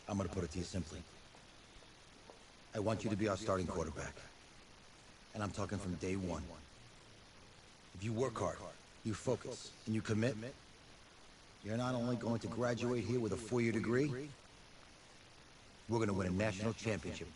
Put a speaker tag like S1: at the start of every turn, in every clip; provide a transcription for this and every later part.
S1: I'm gonna put it to you simply. I want you to be our starting quarterback. And I'm talking from day one. If you work hard, you focus, and you commit, you're not only going to graduate here with a 4-year degree, we're gonna win a national championship.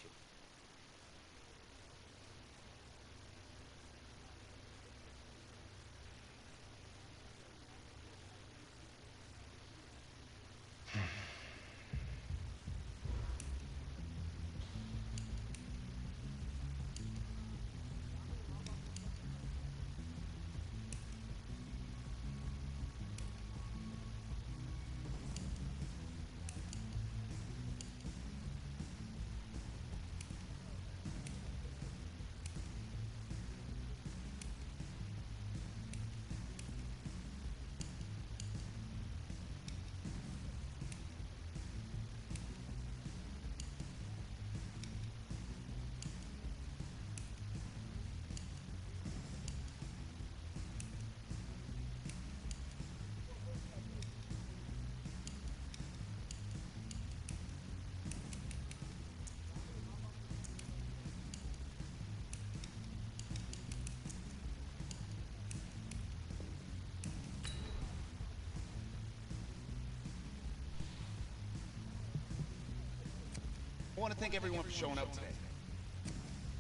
S2: I want to thank everyone for showing up today.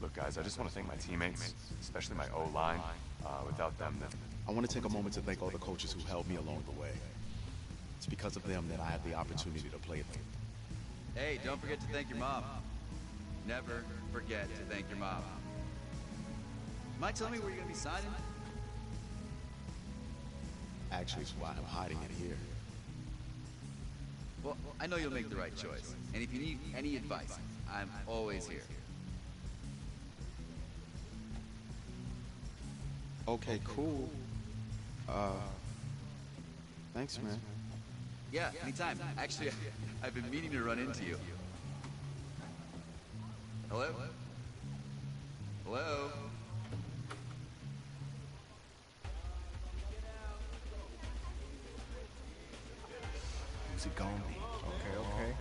S3: Look, guys, I just want to thank my teammates, especially my O-line. Without them, then...
S2: I want to take a moment to thank all the coaches who helped me along the way. It's because of them that I had the opportunity to play them.
S4: Hey, don't forget to thank your mom. Never forget to thank your mom. Mind telling me where you're going to be signing?
S2: Actually, it's why I'm hiding it here.
S4: Well, I know you'll make the right choice. And if you need any advice, I'm always here.
S2: Okay, cool. Thanks, man.
S4: Yeah, anytime. Actually, I've been meaning to run into you. Hello? Hello?
S2: Who's it gonna be? Okay.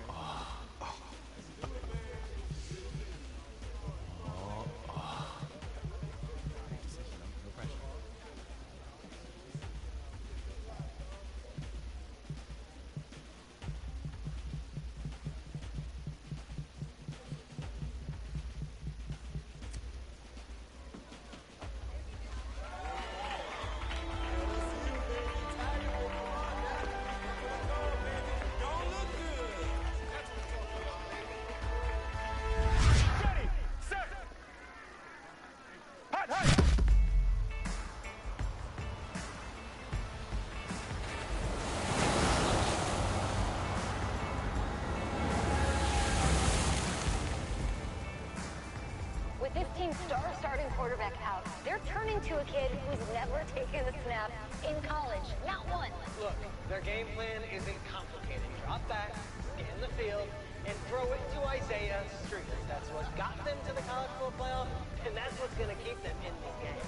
S5: With this team's star starting quarterback out, they're turning to a kid who's never taken a snap in college, not one.
S6: Look, their game plan isn't complicated. Drop back, get in the field, and throw it to Isaiah Streeter. That's what got them to the college football playoff, and that's what's going to keep them in this game.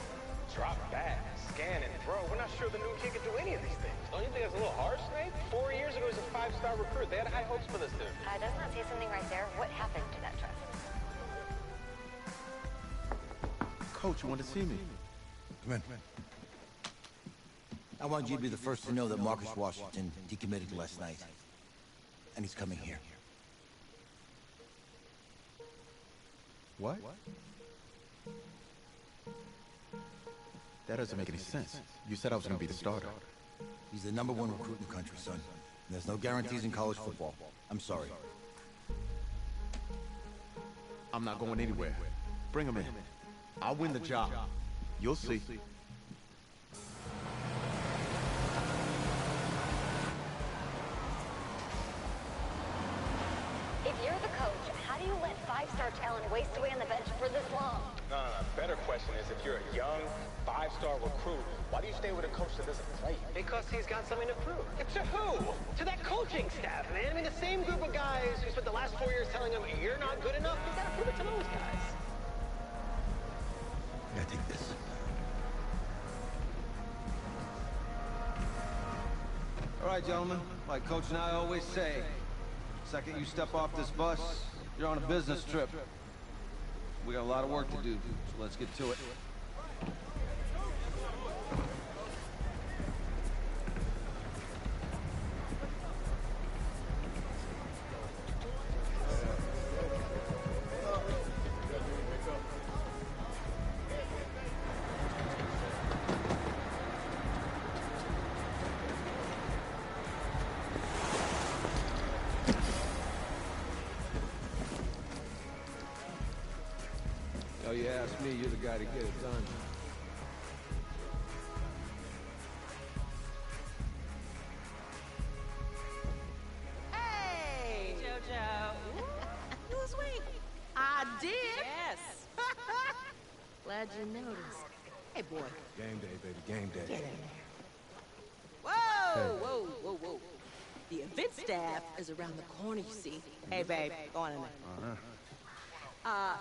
S7: Drop back, scan, and throw. We're not sure the new kid can do any of these things. Don't you think that's a little harsh, Nate? 4 years ago, he was a 5-star recruit. They had high hopes for this dude.
S5: Doesn't that say something right there? What happened to that trust?
S2: Coach, you want to see me?
S1: Come in. I want you to be the first to know that Marcus Washington decommitted last night. And he's coming here.
S2: What? That doesn't make any sense. You said I was going to be the starter.
S1: He's the #1 recruit in the country, son. And there's no guarantees in college football. I'm sorry.
S2: I'm not going anywhere. Bring him in. I'll win the job. You'll see.
S5: If you're the coach, how do you let 5-star talent waste away on the bench for this long?
S7: No. Better question is, if you're a young 5-star recruit, why do you stay with a coach that doesn't play?
S6: Because he's got something to prove. To who? To that coaching staff, man. I mean, the same group of guys who spent the last 4 years telling him, you're not good enough, he's got to prove it to those guys.
S1: Yeah, take this.
S8: All right, gentlemen. Like Coach and I always say, Second you step off this bus, you're on a business trip. We got a lot of work to do, so let's get to it. Oh, you ask me, you're the guy to get it done.
S9: Hey! JoJo. You was weak. I did. Yes. Glad you noticed. Hey, boy.
S2: Game day, baby, game day.
S9: Get in there. Whoa, whoa, whoa, whoa. The event staff is around the corner, you see. Hey, babe, go on in there.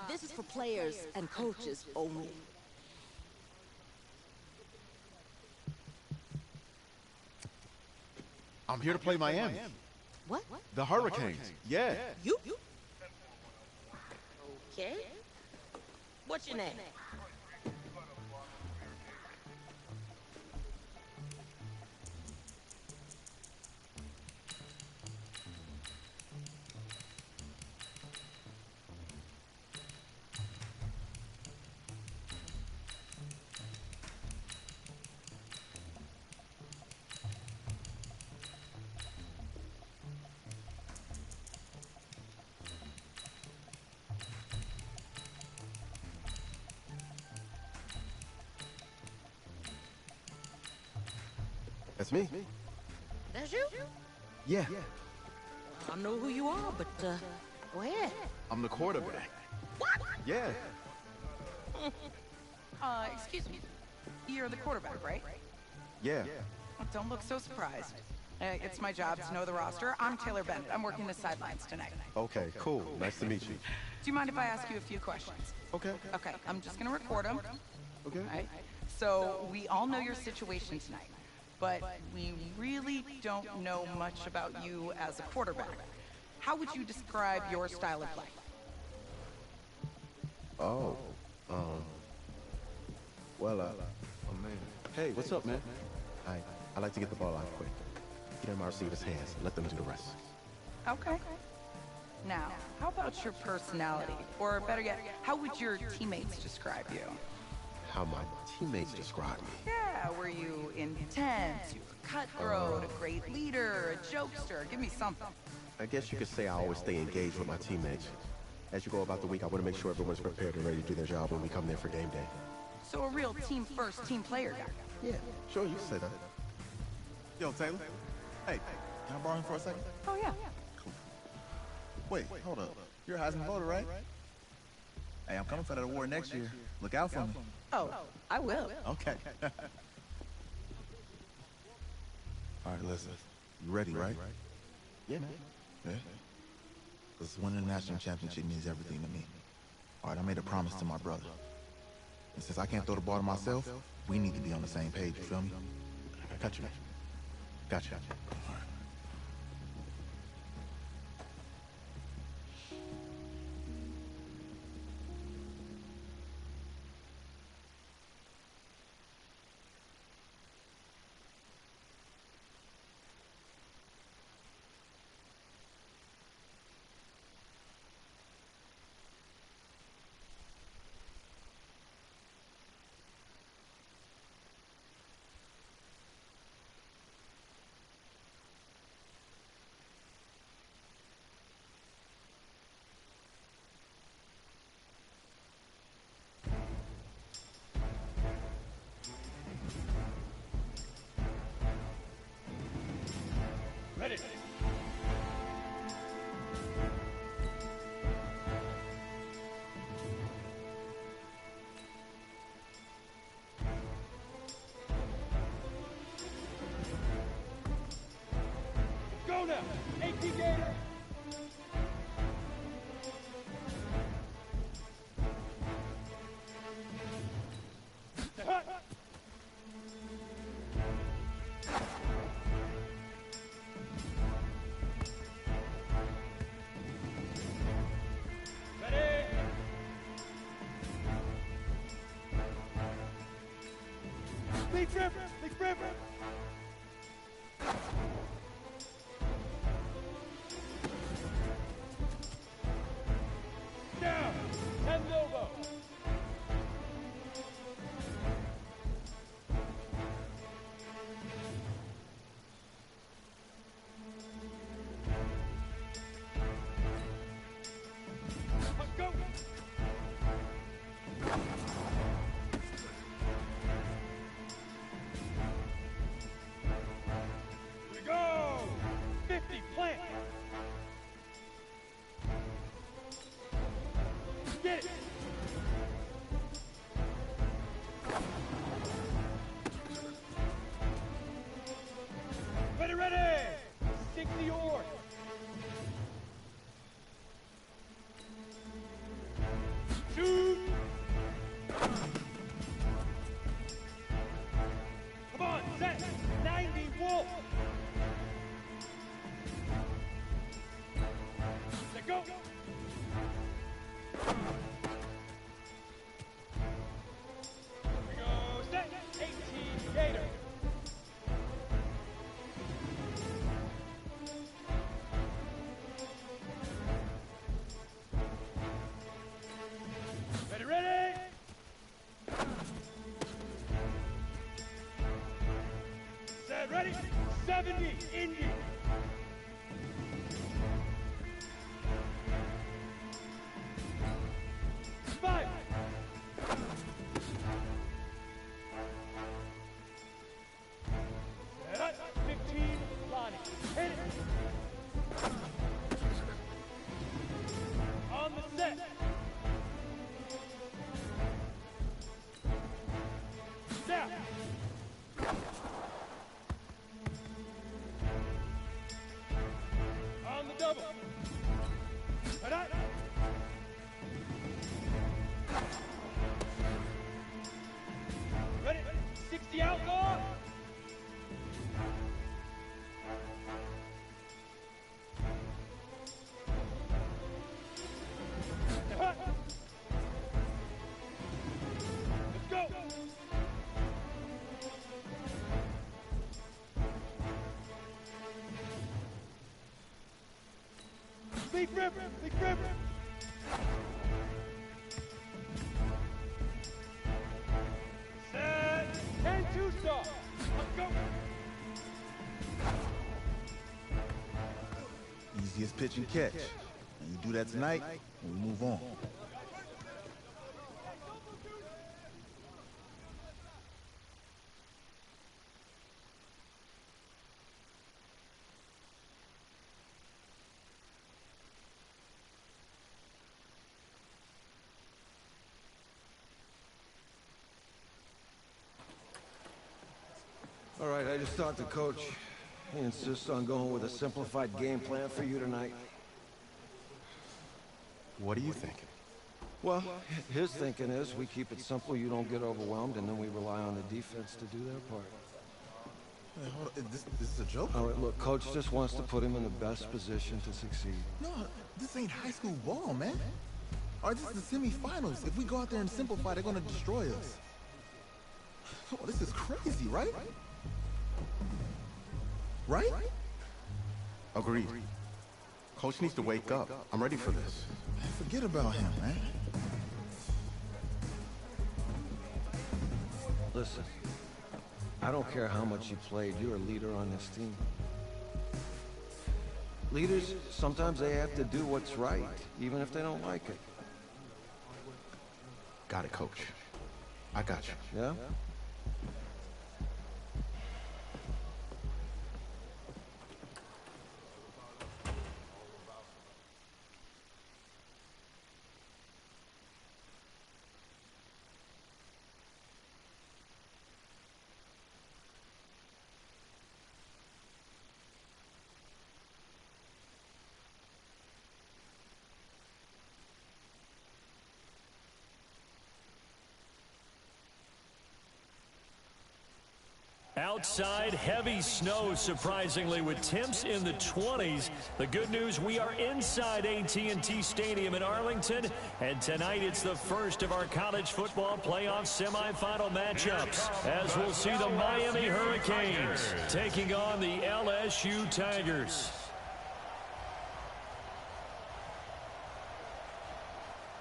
S9: This is for players and coaches only.
S2: I'm here to play Miami.
S9: What?
S2: The Hurricanes. Yeah.
S9: You? Okay. What's your name?
S2: That's me.
S9: That's you?
S2: Yeah.
S9: I don't know who you are, but, go ahead.
S2: I'm the quarterback.
S9: What?
S2: Yeah.
S10: Excuse me. You're the quarterback, right?
S2: Yeah.
S10: Well, don't look so surprised. It's my job to know the roster. I'm Taylor Bennett. I'm working the sidelines tonight.
S2: Okay, cool. Nice to meet you.
S10: Do you mind if I ask you a few questions?
S2: Okay.
S10: Okay, I'm just gonna record them.
S2: Okay.
S10: All right? So, we all know your situation tonight, but we really don't know much about you as a quarterback. How would you describe your style of play?
S2: Oh. Well, oh man. Hey, what's up, man? I like to get the ball out quick. Get in my receiver's hands. Let them do the rest.
S10: Okay. Now, how about your personality? Or better yet, how would your teammates describe you?
S2: How my teammates describe me.
S10: Yeah, were you intense, you were cutthroat, a great leader, a jokester? Give me something.
S2: I guess you could say I always stay engaged with my teammates. As you go about the week, I want to make sure everyone's prepared and ready to do their job when we come there for game day.
S10: So a real team-first, team player guy.
S2: Yeah, sure, you can say that.
S11: Yo, Taylor. Hey, can I borrow him for a second?
S10: Oh, yeah.
S11: Cool. Wait, hold up. You're a Heisman voter, right? Hey, I'm coming for that award next year. Look out for me.
S9: Oh, I will.
S11: Okay. All right, listen. You ready, right?
S2: Yeah, man.
S11: Yeah? Because winning the national championship means everything to me. All right, I made a promise to my brother. And since I can't throw the ball to myself, we need to be on the same page, you feel me?
S2: I got you, man. Gotcha.
S11: All right.
S7: Ready. Go now, AP Gator.
S12: Big River! Big River! Down! 10 Lobo! Go! Here we go! 50, plant! Get it! Ready, ready! Sink the oar! Shoot! Come on, set! 90, Wolf! Let go! Here we go, set! 18, Gator! Ready, ready! Set, ready? 70, Indy! Five! Set up, 15, Lonnie. Hit it! On the set! Down! On the double! Right up! Ready? 60 outlaw! Let's go! Big River! Big River! Set! And two-star! Let's go!
S11: Easiest pitch and catch. And you do that tonight, and we move on.
S8: All right, I just talked to Coach. He insists on going with a simplified game plan for you tonight.
S2: What are you thinking?
S8: Well, his thinking is we keep it simple, you don't get overwhelmed, and then we rely on the defense to do their part.
S11: Hey, hold on. This is a joke?
S8: All right, look, Coach just wants to put him in the best position to succeed.
S11: No, this ain't high school ball, man. All right, this is the semifinals. If we go out there and simplify, they're gonna destroy us. Oh, this is crazy, right? Right?
S2: Agreed. Coach needs to wake up. I'm ready for this.
S11: Forget about him, man.
S8: Listen, I don't care how much you played, you're a leader on this team. Leaders, sometimes they have to do what's right, even if they don't like it.
S2: Got it, Coach. I got you.
S8: Yeah?
S13: outside, heavy snow, surprisingly, with temps in the 20s. The good news, we are inside AT&T Stadium in Arlington, and tonight it's the first of our college football playoff semifinal matchups, as we'll see the Miami Hurricanes taking on the LSU Tigers.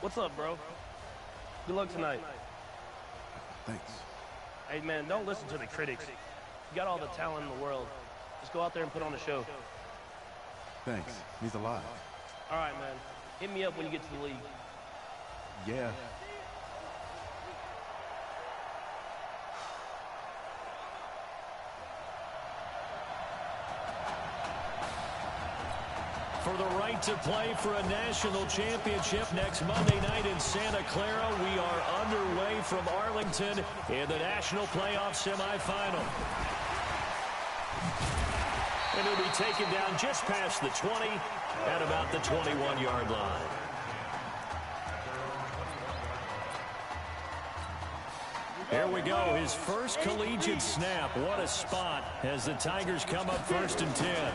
S14: What's up, bro? Good luck tonight.
S2: Thanks.
S14: Hey, man, don't listen to the critics. You got all the talent in the world. Just go out there and put on a show.
S2: Thanks. Means a lot.
S14: All right, man. Hit me up when you get to the league.
S2: Yeah.
S13: For the right to play for a national championship next Monday night in Santa Clara, we are underway from Arlington in the national playoff semifinal. And he'll be taken down just past the 20 at about the 21-yard line. Here we go, his first collegiate snap. What a spot as the Tigers come up 1st and 10.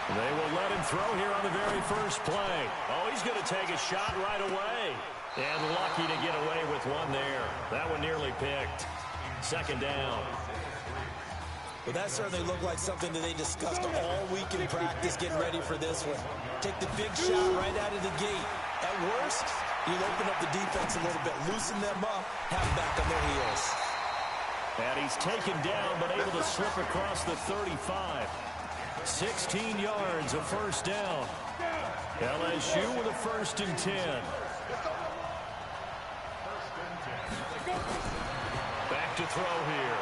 S13: They will let him throw here on the very first play. Oh, he's going to take a shot right away. And lucky to get away with one there. That one nearly picked. 2nd down.
S15: Well, that certainly looked like something that they discussed all week in practice getting ready for this one. Take the big shot right out of the gate. At worst, you'll open up the defense a little bit, loosen them up, have them back on their heels.
S13: And he's taken down, but able to slip across the 35. 16 yards, a 1st down. LSU with a 1st and 10. Back to throw here.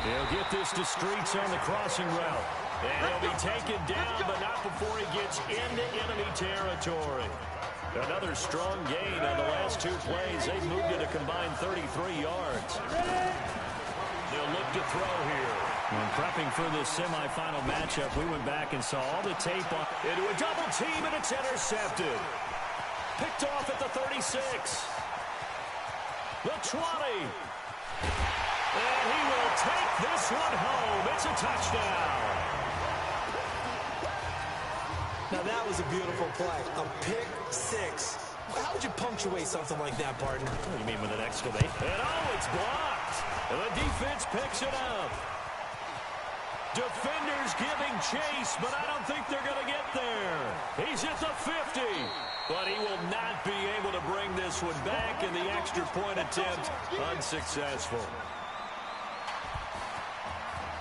S13: He'll get this to Streets on the crossing route. And he'll be taken down, but not before he gets into enemy territory. Another strong gain on the last 2 plays. They've moved it a combined 33 yards. They'll look to throw here. When prepping for this semifinal matchup, we went back and saw all the tape on into a double team, and it's intercepted. Picked off at the 36. The 20. And he will take this one home. It's a touchdown.
S15: Now that was a beautiful play. A pick 6. How would you punctuate something like that, Barton?
S13: What do you mean with an exclamation? And oh, it's blocked. And the defense picks it up. Defenders giving chase, but I don't think they're going to get there. He's at the 50, but he will not be able to bring this one back, and the extra point attempt unsuccessful.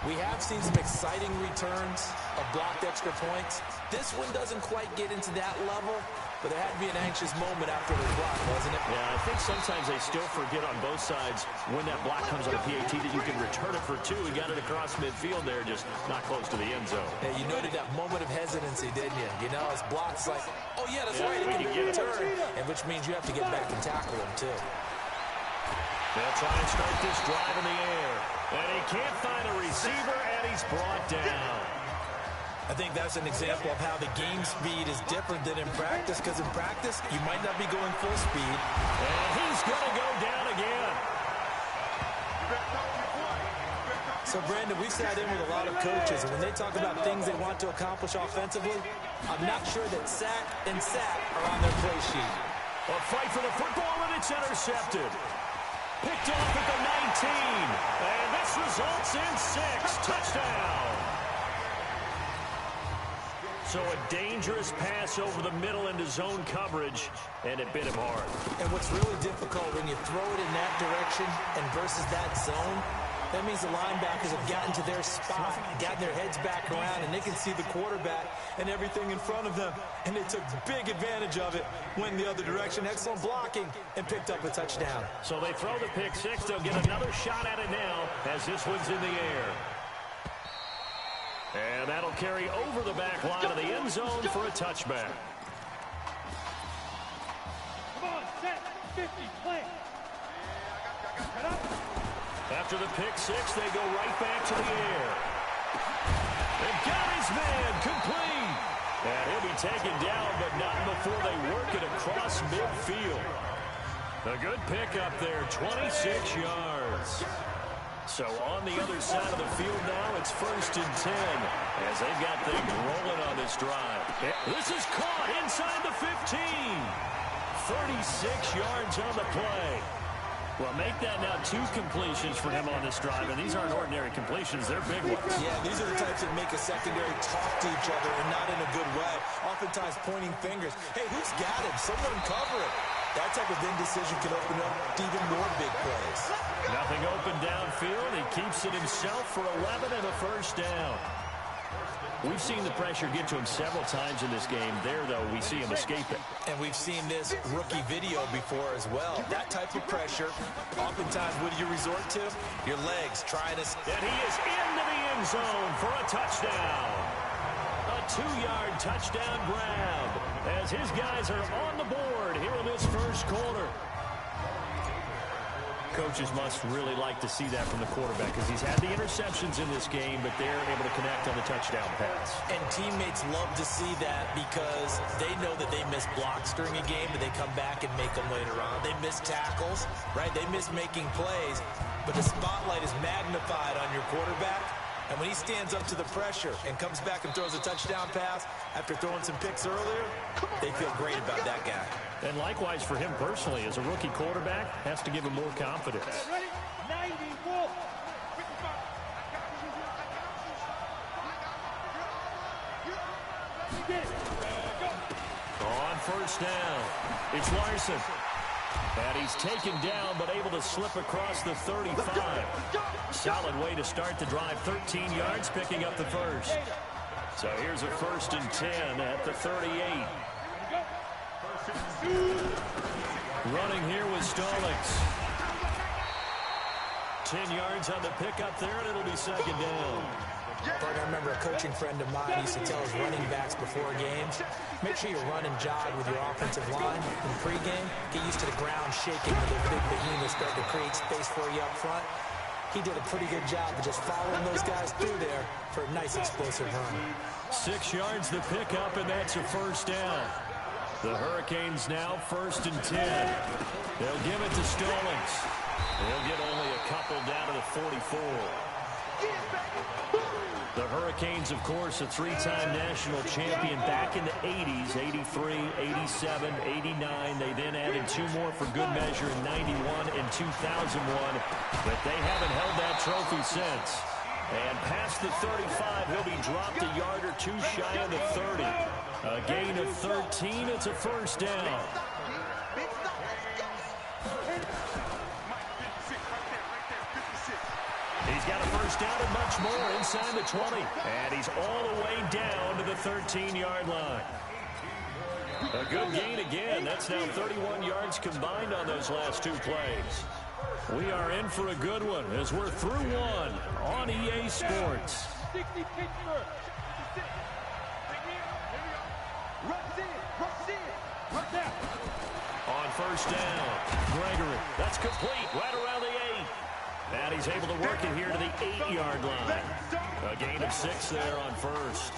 S15: We have seen some exciting returns of blocked extra points. This one doesn't quite get into that level, but there had to be an anxious moment after it was blocked, wasn't it?
S13: Yeah, I think sometimes they still forget on both sides when that block comes on a PAT that you can return it for 2. He got it across midfield there, just not close to the end zone.
S15: Yeah, you noted that moment of hesitancy, didn't you? You know, his block's like, oh, yeah, that's right, it can be returned, and which means you have to get back and tackle him, too.
S13: They'll try and start this drive in the air. And he can't find a receiver, and he's brought down.
S15: I think that's an example of how the game speed is different than in practice, because in practice, you might not be going full speed.
S13: And he's going to go down again.
S15: So, Brandon, we've sat in with a lot of coaches, and when they talk about things they want to accomplish offensively, I'm not sure that sack and sack are on their play sheet.
S13: A fight for the football, and it's intercepted. Picked off at the 19. And this results in 6. Touchdown. So a dangerous pass over the middle into zone coverage, and it bit him hard.
S15: And what's really difficult when you throw it in that direction and versus that zone, that means the linebackers have gotten to their spot, gotten their heads back around, and they can see the quarterback and everything in front of them. And they took big advantage of it, went the other direction, excellent blocking, and picked up a touchdown.
S13: So they throw the pick 6. They'll get another shot at it now as this one's in the air. And that'll carry over the back line of the end zone for a touchback.
S12: Come on, set, 50, play.
S13: After the pick 6, they go right back to the air. They've got his man complete. And he'll be taken down, but not before they work it across midfield. A good pickup there, 26 yards. So on the other side of the field now, it's 1st and 10 as they've got things rolling on this drive. This is caught inside the 15. 36 yards on the play. Well, make that now 2 completions for him on this drive, and these aren't ordinary completions. They're big ones.
S15: Yeah, these are the types that make a secondary talk to each other and not in a good way. Oftentimes pointing fingers. Hey, who's got him? Someone cover it. That type of indecision can open up to even more big plays.
S13: Nothing open downfield. He keeps it himself for 11 and a 1st down. We've seen the pressure get to him several times in this game. There, though, we see him escape it.
S15: And we've seen this rookie video before as well. That type of pressure, oftentimes, what do you resort to? Your legs trying to...
S13: And he is into the end zone for a touchdown. A 2-yard touchdown grab as his guys are on the board here in this 1st quarter. Coaches must really like to see that from the quarterback because he's had the interceptions in this game, but they're able to connect on the touchdown pass.
S15: And teammates love to see that because they know that they miss blocks during a game, but they come back and make them later on. They miss tackles, right? They miss making plays, but the spotlight is magnified on your quarterback. And when he stands up to the pressure and comes back and throws a touchdown pass after throwing some picks earlier, they feel great about that guy.
S13: And likewise for him personally, as a rookie quarterback, has to give him more confidence.
S12: Ready? 94.
S13: On 1st down, it's Larson. And he's taken down, but able to slip across the 35. Solid way to start the drive. 13 yards, picking up the 1st. So here's a 1st and 10 at the 38. Running here with Stallings. 10 yards on the pickup there, and it'll be 2nd down.
S15: Bart, I remember a coaching friend of mine used to tell his running backs before games, make sure you run and jog with your offensive line in pregame. Get used to the ground shaking when those big behemoths start to create space for you up front. He did a pretty good job of just following those guys through there for a nice explosive run.
S13: 6 yards the pickup, and that's a 1st down. The Hurricanes now 1st and 10. They'll give it to Stallings. They'll get only a couple down to the 44. The Hurricanes, of course, a 3-time national champion back in the 80s, 83, 87, 89. They then added 2 more for good measure in 91 and 2001, but they haven't held that trophy since. And past the 35, he'll be dropped a yard or 2 shy of the 30. A gain of 13, it's a 1st down. He's got a 1st down and much more inside the 20. And he's all the way down to the 13-yard line. A good gain again. That's now 31 yards combined on those last 2 plays. We are in for a good one as we're through 1 on EA Sports.
S12: 60 Pittsburgh.
S13: On 1st down, Gregory. That's complete right around the 8. And he's able to work it here to the 8-yard line. A gain of 6 there on 1st.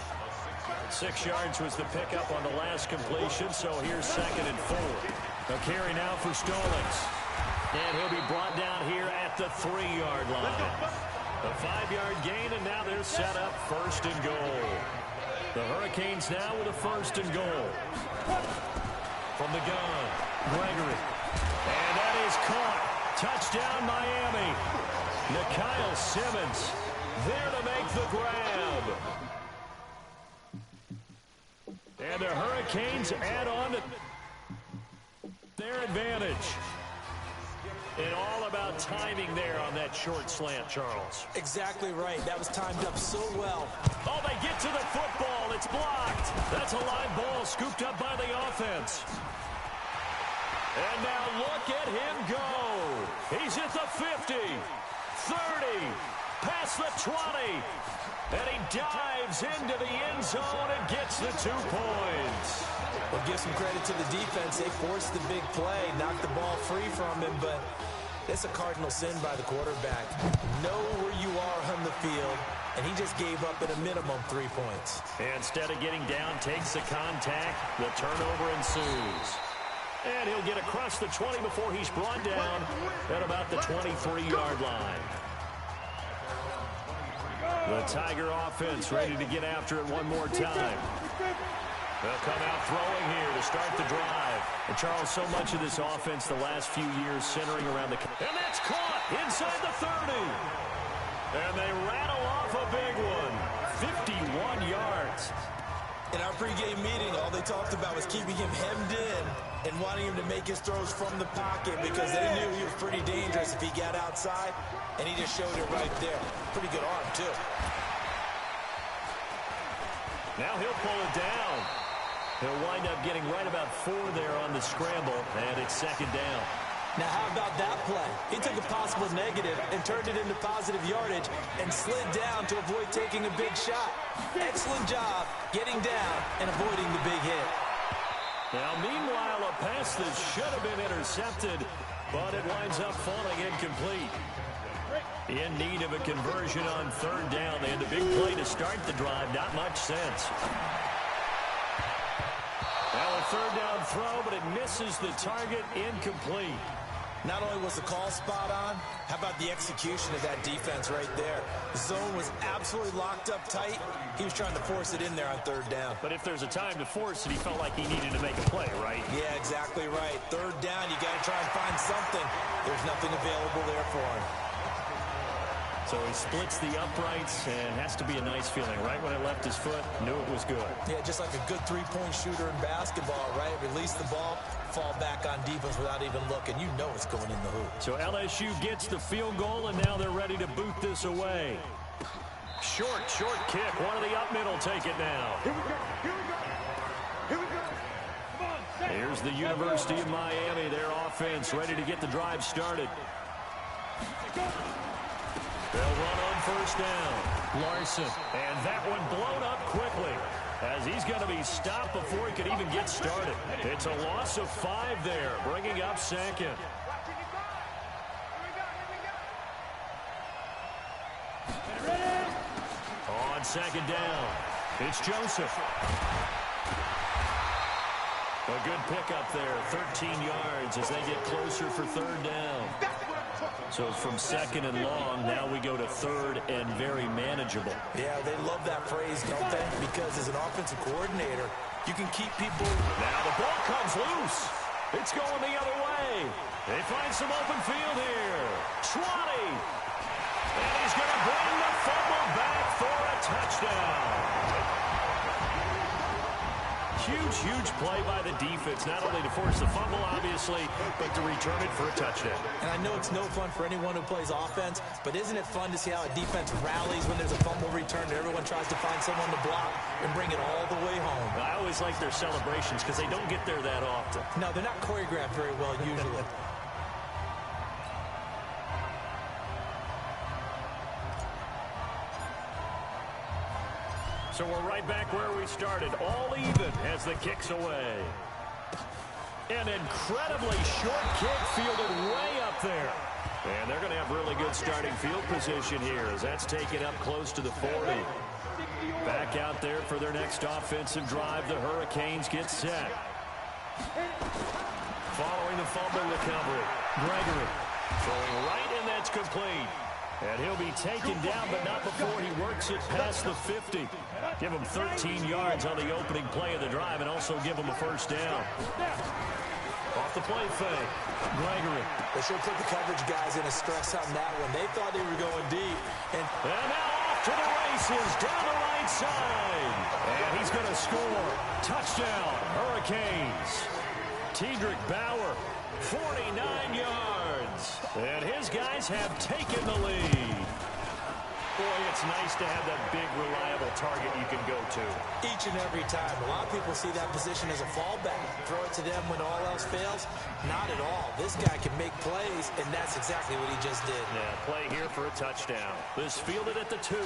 S13: 6 yards was the pickup on the last completion, so here's 2nd and 4. A carry now for Stallings. And he'll be brought down here at the 3-yard line. A 5-yard gain, and now they're set up 1st and goal. The Hurricanes now with a 1st and goal. From the gun, Gregory. And that is caught. Touchdown, Miami. Nikhil Simmons there to make the grab. And the Hurricanes add on to their advantage. And all about timing there on that short slant, Charles.
S15: Exactly right. That was timed up so well.
S13: Oh, they get to the football. It's blocked. That's a live ball scooped up by the offense. And now look at him go. He's at the 50, 30, past the 20. And he dives into the end zone and gets the 2 points.
S15: Well, give some credit to the defense. They forced the big play, knocked the ball free from him, but it's a cardinal sin by the quarterback. Know where you are on the field, and he just gave up at a minimum 3 points.
S13: Instead of getting down, takes the contact. The turnover ensues. And he'll get across the 20 before he's brought down at about the 23-yard line. The Tiger offense ready to get after it one more time. They'll come out throwing here to start the drive. And Charles, so much of this offense the last few years centering around the... And that's caught inside the 30. And they rattle off a big one. 51 yards.
S15: In our pregame meeting, all they talked about was keeping him hemmed in and wanting him to make his throws from the pocket because they knew he was pretty dangerous if he got outside, and he just showed it right there. Pretty good arm, too.
S13: Now he'll pull it down. He'll wind up getting right about 4 there on the scramble, and it's second down.
S15: Now, how about that play? He took a possible negative and turned it into positive yardage and slid down to avoid taking a big shot. Excellent job getting down and avoiding the big hit.
S13: Now, meanwhile, a pass that should have been intercepted, but it winds up falling incomplete. In need of a conversion on third down. They had a big play to start the drive. Not much sense. Now a third down throw, but it misses the target. Incomplete.
S15: Not only was the call spot on, how about the execution of that defense right there? The zone was absolutely locked up tight. He was trying to force it in there on third down.
S13: But if there's a time to force it, he felt like he needed to make a play, right?
S15: Yeah, exactly right. Third down, you got to try and find something. There's nothing available there for him.
S13: So he splits the uprights, and has to be a nice feeling. Right when it left his foot, knew it was good.
S15: Yeah, just like a good three-point shooter in basketball, right? Release the ball, fall back on defense without even looking. You know it's going in the hoop.
S13: So LSU gets the field goal, and now they're ready to boot this away. Short kick. One of the up middle take it now.
S12: Here we go. Come on, set.
S13: Here's the University of Miami, their offense ready to get the drive started. They'll run on first down. Larson. And that one blown up quickly, as he's going to be stopped before he could even get started. It's a loss of 5 there, bringing up second. On second down, it's Joseph. A good pickup there, 13 yards as they get closer for third down. So from second and long, now we go to third and very manageable.
S15: Yeah, they love that phrase, don't they? Because as an offensive coordinator, you can keep people...
S13: Now the ball comes loose. It's going the other way. They find some open field here. 20. And he's going to bring the fumble back for a touchdown. Huge play by the defense, not only to force the fumble, obviously, but to return it for a touchdown.
S15: And I know it's no fun for anyone who plays offense, but isn't it fun to see how a defense rallies when there's a fumble return and everyone tries to find someone to block and bring it all the way home?
S13: I always like their celebrations because they don't get there that often.
S15: No, they're not choreographed very well usually.
S13: So we're right back where we started, all even as the kick's away. An incredibly short kick fielded way up there. And they're going to have really good starting field position here as that's taken up close to the 40. Back out there for their next offensive drive, the Hurricanes get set. Following the fumble recovery, Gregory throwing right, and that's complete. And he'll be taken down, but not before he works it past the 50. Give him 13 yards on the opening play of the drive and also give him a first down. Off the play fake, Gregory.
S15: They should put the coverage guys in a stress on that one. They thought they were going deep. And
S13: now off to the races, down the right side. And he's going to score. Touchdown, Hurricanes. Tedrick Bauer, 49 yards. And his guys have taken the lead. Boy, it's nice to have that big, reliable target you can go to.
S15: Each and every time. A lot of people see that position as a fallback. Throw it to them when all else fails. Not at all. This guy can make plays, and that's exactly what he just did.
S13: Yeah, play here for a touchdown. This fielded at the 2.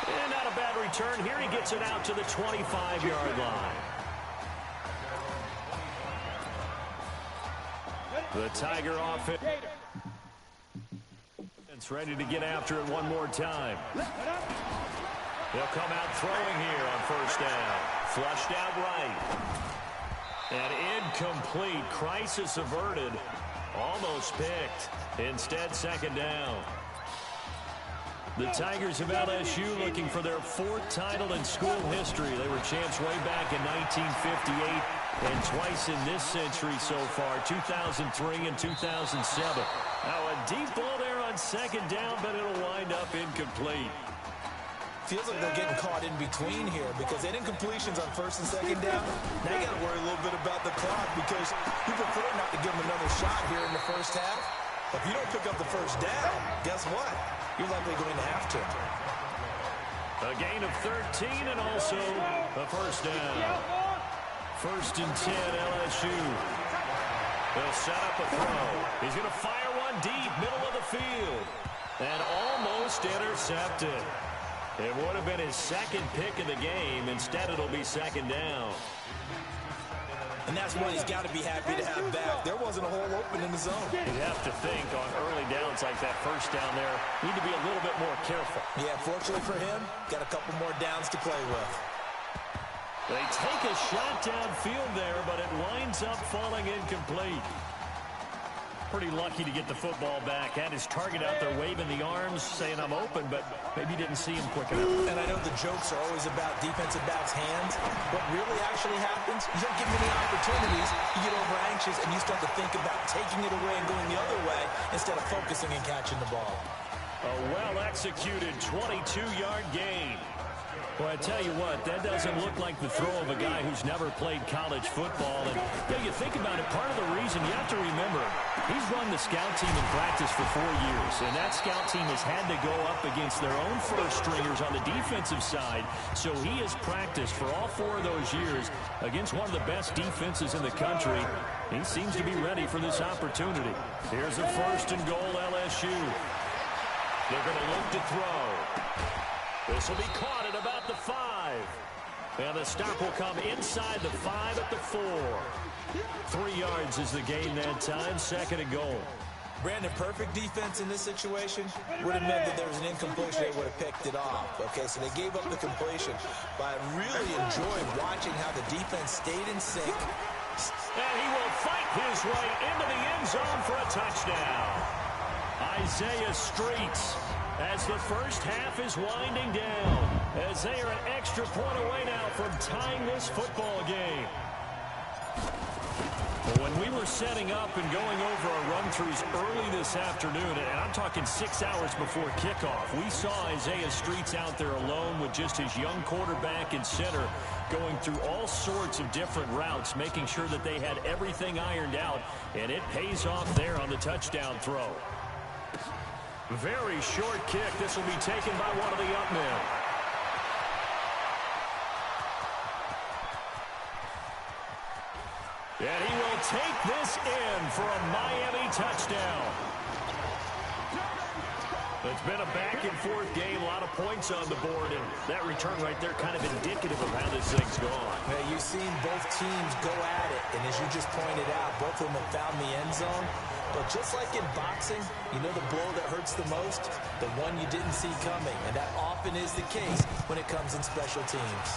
S13: And not a bad return. Here he gets it out to the 25-yard line. The Tiger offense ready to get after it one more time. They'll come out throwing here on first down. Flushed out right. And incomplete. Crisis averted. Almost picked. Instead, second down. The Tigers of LSU looking for their 4th title in school history. They were champs way back in 1958 and twice in this century so far, 2003 and 2007. Now a deep ball there on 2nd down, but it'll wind up incomplete.
S15: Feels like they're getting caught in between here because they didn't completions on 1st and 2nd down. Now you got to worry a little bit about the clock because you prefer not to give them another shot here in the 1st half. If you don't pick up the 1st down, guess what? You're likely going to have to.
S13: A gain of 13 and also a 1st down. 1st and 10, LSU. They'll set up a throw. He's going to fire one deep, middle of the field. And almost intercepted. It would have been his 2nd pick of the game. Instead, it'll be 2nd down.
S15: And that's what he's got to be happy to have back. There wasn't a hole open in the zone.
S13: You'd have to think on early downs like that 1st down there, need to be a little bit more careful.
S15: Yeah, fortunately for him, got a couple more downs to play with.
S13: They take a shot downfield there, but it winds up falling incomplete. Pretty lucky to get the football back. Had his target out there waving the arms, saying I'm open, but maybe didn't see him quick enough.
S15: And I know the jokes are always about defensive backs' hands. What really actually happens, you don't get many opportunities, you get over anxious, and you start to think about taking it away and going the other way instead of focusing and catching the ball.
S13: A well-executed 22-yard gain. Well, I tell you what, that doesn't look like the throw of a guy who's never played college football. And you think about it, part of the reason, you have to remember, he's run the scout team in practice for 4 years. And that scout team has had to go up against their own first-stringers on the defensive side. So he has practiced for all 4 of those years against one of the best defenses in the country. He seems to be ready for this opportunity. Here's a 1st and goal, LSU. They're going to look to throw. This will be caught at about the 5. And the stop will come inside the 5 at the 4. 3 yards is the gain that time, 2nd and goal.
S15: Brandon, perfect defense in this situation would have meant that there was an incompletion. They would have picked it off. Okay, so they gave up the completion. But I really enjoyed watching how the defense stayed in sync.
S13: And he will fight his way into the end zone for a touchdown. Isaiah Streets, as the 1st half is winding down, as they are an extra point away now from tying this football game. When we were setting up and going over our run-throughs early this afternoon, and I'm talking 6 hours before kickoff, we saw Isaiah Streets out there alone with just his young quarterback and center going through all sorts of different routes, making sure that they had everything ironed out, and it pays off there on the touchdown throw. Very short kick. This will be taken by one of the up men. And he will take this in for a Miami touchdown. It's been a back-and-forth game, a lot of points on the board, and that return right there kind of indicative of how this thing's gone.
S15: Hey, you've seen both teams go at it, and as you just pointed out, both of them have found the end zone. But just like in boxing, you know the blow that hurts the most? The one you didn't see coming, and that often is the case when it comes in special teams.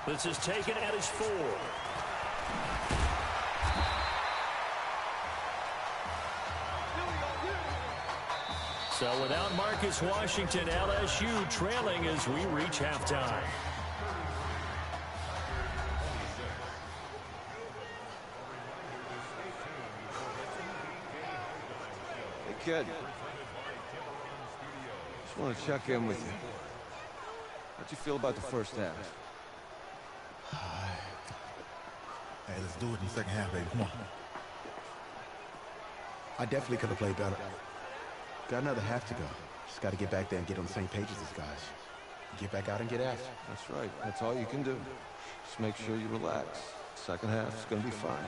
S13: This is taken at his 4. So without Marcus Washington, LSU trailing as we reach halftime.
S8: Hey, kid. Just want to check in with you. How'd you feel about the 1st half?
S11: Hey, let's do it in the 2nd half, baby. Come on. I definitely could have played better. Got another half to go. Just got to get back there and get on the same page as these guys. Get back out and get after.
S8: That's right. That's all you can do. Just make sure you relax. 2nd half is going to be fine.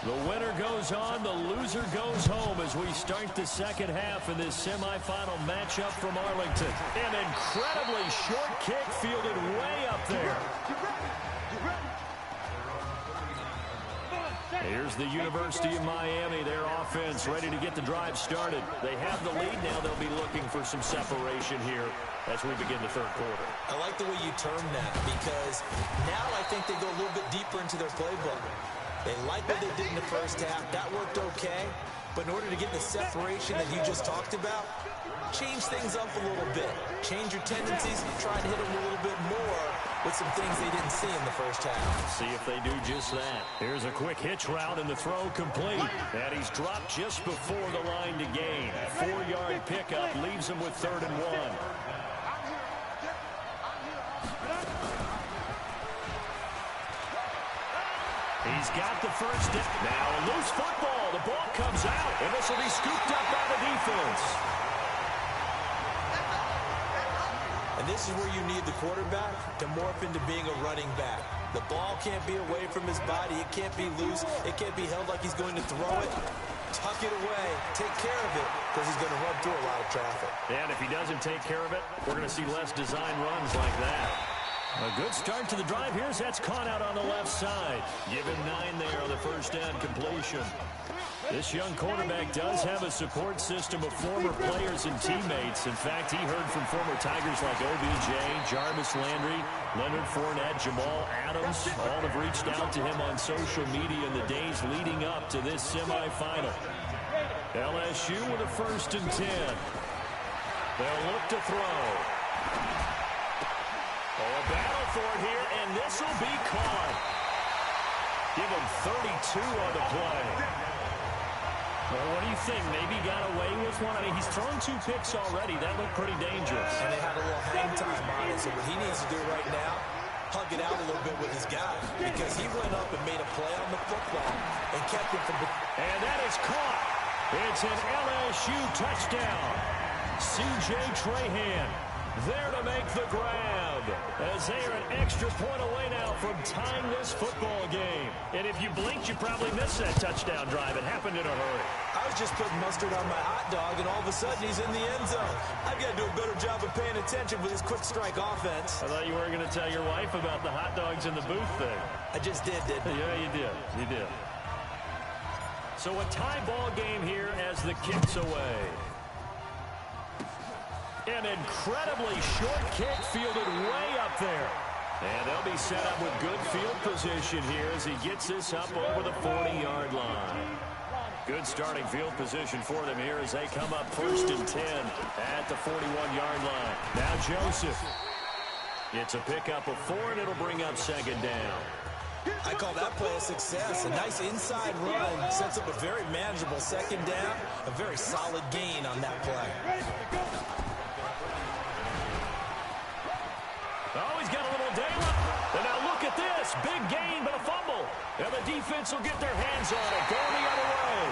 S13: The winner goes on, the loser goes home as we start the 2nd half in this semifinal matchup from Arlington. An incredibly short kick fielded way up there.
S12: Get ready.
S13: Here's the University of Miami, their offense ready to get the drive started. They have the lead now. They'll be looking for some separation here as we begin the third quarter.
S15: I like the way you term that because now I think they go a little bit deeper into their playbook. They like what they did in the first half. That worked okay. But in order to get the separation that you just talked about, change things up a little bit. Change your tendencies, try to hit them a little bit more with some things they didn't see in the first half.
S13: See if they do just that. Here's a quick hitch route and the throw complete. And he's dropped just before the line to gain. 4-yard pickup leaves him with 3rd and 1. He's got the first down. Now a loose football. The ball comes out, and this will be scooped up by the defense.
S15: And this is where you need the quarterback to morph into being a running back. The ball can't be away from his body. It can't be loose. It can't be held like he's going to throw it. Tuck it away. Take care of it because he's going to run through a lot of traffic.
S13: And if he doesn't take care of it, we're going to see less design runs like that. A good start to the drive here as that's caught out on the left side. Give him 9 there on the first down completion. This young quarterback does have a support system of former players and teammates. In fact, he heard from former Tigers like OBJ, Jarvis Landry, Leonard Fournette, Jamal Adams. All have reached out to him on social media in the days leading up to this semifinal. LSU with a 1st and 10. They'll look to throw. Oh, a battle for it here, and this will be caught. Give him 32 on the play. Well, what do you think? Maybe got away with one? I mean, he's thrown 2 picks already. That looked pretty dangerous.
S15: And they had a little hang time on it, so what he needs to do right now, hug it out a little bit with his guy, because he went up and made a play on the football and kept it from...
S13: And that is caught. It's an LSU touchdown. C.J. Trahan there to make the grab, as they are an extra point away now from tying this football game. And if you blinked, you probably missed that touchdown drive. It happened in a hurry.
S15: I was just putting mustard on my hot dog, and all of a sudden he's in the end zone. I've got to do a better job of paying attention with this quick strike offense.
S13: I thought you weren't going to tell your wife about the hot dogs in the booth thing.
S15: I just did, didn't I?
S13: Yeah, you did. You did. So a tie ball game here as the kick's away. An incredibly short kick fielded way up there. And they'll be set up with good field position here as he gets this up over the 40-yard line. Good starting field position for them here as they come up 1st and 10 at the 41-yard line. Now Joseph. It's a pickup of 4, and it'll bring up 2nd down.
S15: I call that play a success. A nice inside run sets up a very manageable 2nd down. A very solid gain on that play.
S13: Oh, he's got a little daylight. And now look at this. Big gain, but a fumble. And the defense will get their hands on it. Going the other way.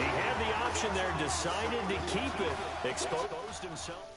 S13: He had the option there, decided to keep it. Exposed himself.